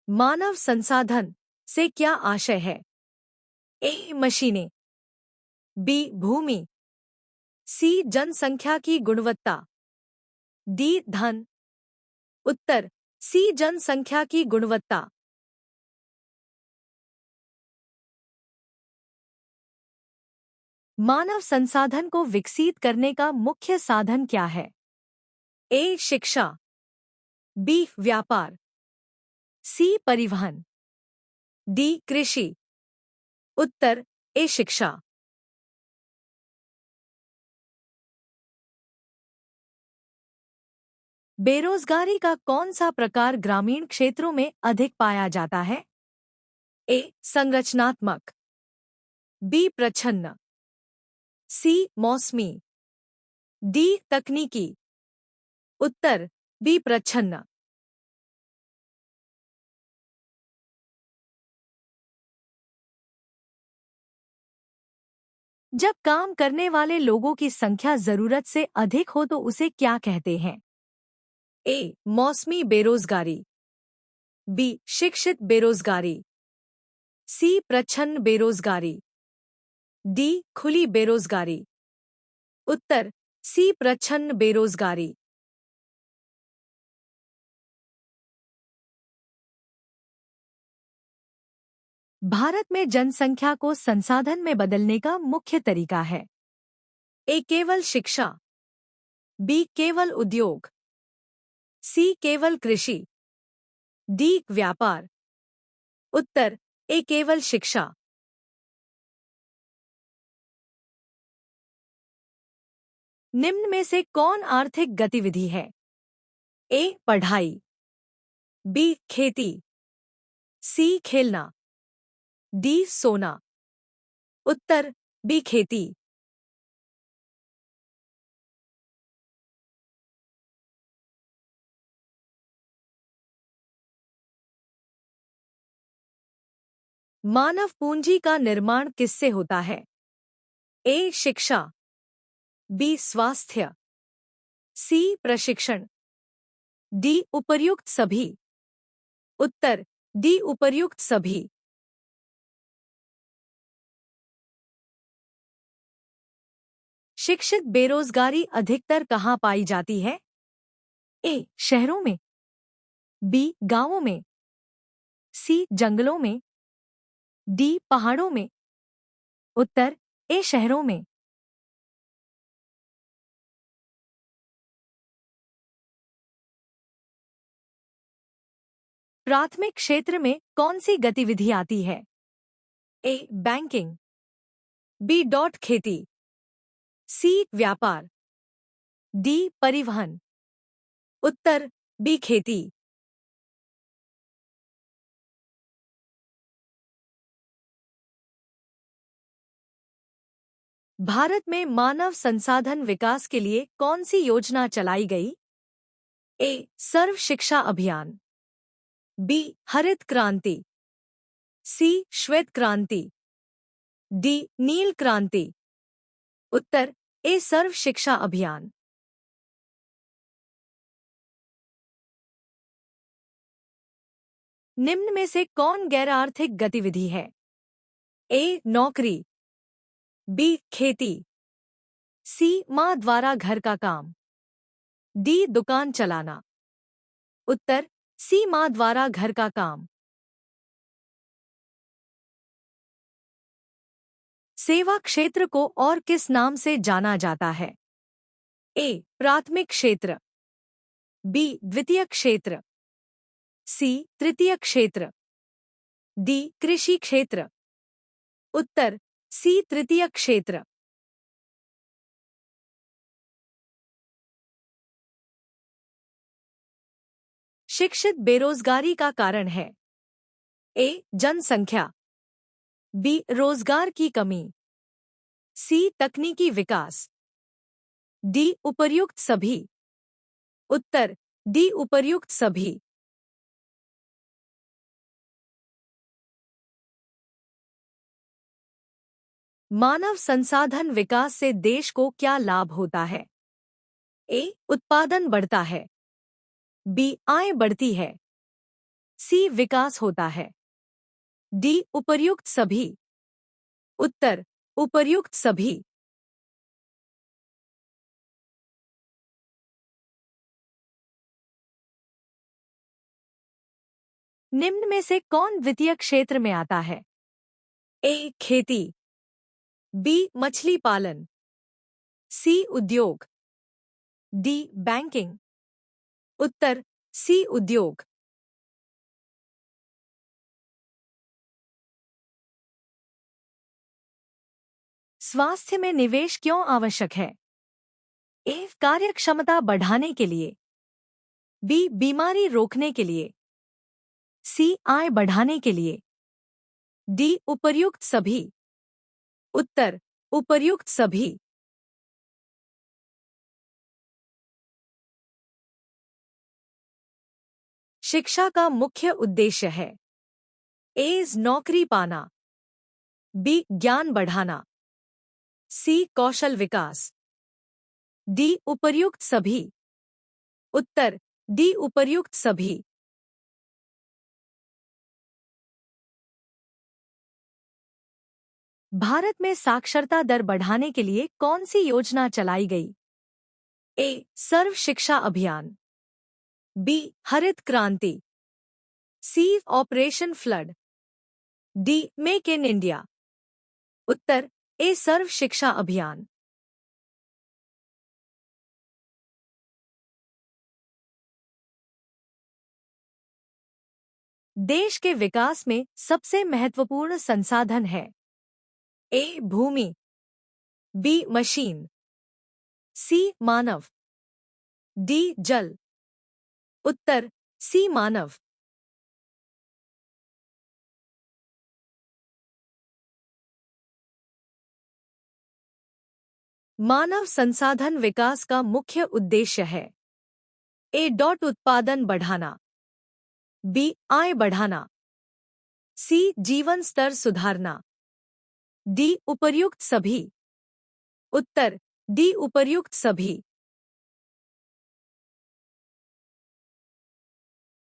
मानव संसाधन से क्या आशय है? ए मशीनें, बी भूमि, सी जनसंख्या की गुणवत्ता, डी धन। उत्तर सी जनसंख्या की गुणवत्ता। मानव संसाधन को विकसित करने का मुख्य साधन क्या है? ए शिक्षा, बी व्यापार, सी परिवहन, डी कृषि। उत्तर ए शिक्षा। बेरोजगारी का कौन सा प्रकार ग्रामीण क्षेत्रों में अधिक पाया जाता है? ए संरचनात्मक, बी प्रच्छन्न, सी मौसमी, डी तकनीकी। उत्तर बी प्रच्छन्न। जब काम करने वाले लोगों की संख्या जरूरत से अधिक हो तो उसे क्या कहते हैं? ए मौसमी बेरोजगारी, बी शिक्षित बेरोजगारी, सी प्रच्छन्न बेरोजगारी, डी खुली बेरोजगारी। उत्तर सी प्रच्छन्न बेरोजगारी। भारत में जनसंख्या को संसाधन में बदलने का मुख्य तरीका है? ए केवल शिक्षा, बी केवल उद्योग, सी केवल कृषि, डी व्यापार। उत्तर ए केवल शिक्षा। निम्न में से कौन आर्थिक गतिविधि है? ए पढ़ाई, बी खेती, सी खेलना, डी सोना। उत्तर बी खेती। मानव पूंजी का निर्माण किससे होता है? ए शिक्षा, बी स्वास्थ्य, सी प्रशिक्षण, डी उपर्युक्त सभी। उत्तर डी उपर्युक्त सभी। शिक्षित बेरोजगारी अधिकतर कहाँ पाई जाती है? ए शहरों में, बी गांवों में, सी जंगलों में, डी पहाड़ों में। उत्तर ए शहरों में। प्राथमिक क्षेत्र में कौन सी गतिविधि आती है? ए बैंकिंग, बी डॉट खेती, सी व्यापार, डी परिवहन। उत्तर बी खेती। भारत में मानव संसाधन विकास के लिए कौन सी योजना चलाई गई? ए सर्व शिक्षा अभियान, बी हरित क्रांति, सी श्वेत क्रांति, डी नील क्रांति। उत्तर ए सर्व शिक्षा अभियान। निम्न में से कौन गैर आर्थिक गतिविधि है? ए नौकरी, बी खेती, सी माँ द्वारा घर का काम, डी दुकान चलाना। उत्तर सी माँ द्वारा घर का काम। सेवा क्षेत्र को और किस नाम से जाना जाता है? ए प्राथमिक क्षेत्र, बी द्वितीय क्षेत्र, सी तृतीय क्षेत्र, डी कृषि क्षेत्र। उत्तर सी तृतीय क्षेत्र। शिक्षित बेरोजगारी का कारण है? ए जनसंख्या, बी रोजगार की कमी, सी तकनीकी विकास, डी उपर्युक्त सभी। उत्तर डी उपर्युक्त सभी। मानव संसाधन विकास से देश को क्या लाभ होता है? ए उत्पादन बढ़ता है, बी आय बढ़ती है, सी विकास होता है। डी उपर्युक्त सभी। उत्तर उपर्युक्त सभी। निम्न में से कौन वित्तीय क्षेत्र में आता है? ए खेती, बी मछली पालन, सी उद्योग, डी बैंकिंग। उत्तर सी उद्योग। स्वास्थ्य में निवेश क्यों आवश्यक है? ए कार्यक्षमता बढ़ाने के लिए, बी बीमारी रोकने के लिए, सी आय बढ़ाने के लिए, डी उपर्युक्त सभी। उत्तर उपर्युक्त सभी। शिक्षा का मुख्य उद्देश्य है? ए नौकरी पाना, बी ज्ञान बढ़ाना, सी कौशल विकास, डी उपर्युक्त सभी। उत्तर डी उपर्युक्त सभी। भारत में साक्षरता दर बढ़ाने के लिए कौन सी योजना चलाई गई? ए सर्व शिक्षा अभियान, B Harit Kranti, C operation flood, D make in India. उत्तर ए सर्व शिक्षा अभियान। देश के विकास में सबसे महत्वपूर्ण संसाधन है? ए भूमि, बी मशीन, सी मानव, डी जल। उत्तर सी मानव। मानव संसाधन विकास का मुख्य उद्देश्य है? ए उत्पादन बढ़ाना, बी आय बढ़ाना, सी जीवन स्तर सुधारना, डी उपर्युक्त सभी। उत्तर डी उपर्युक्त सभी।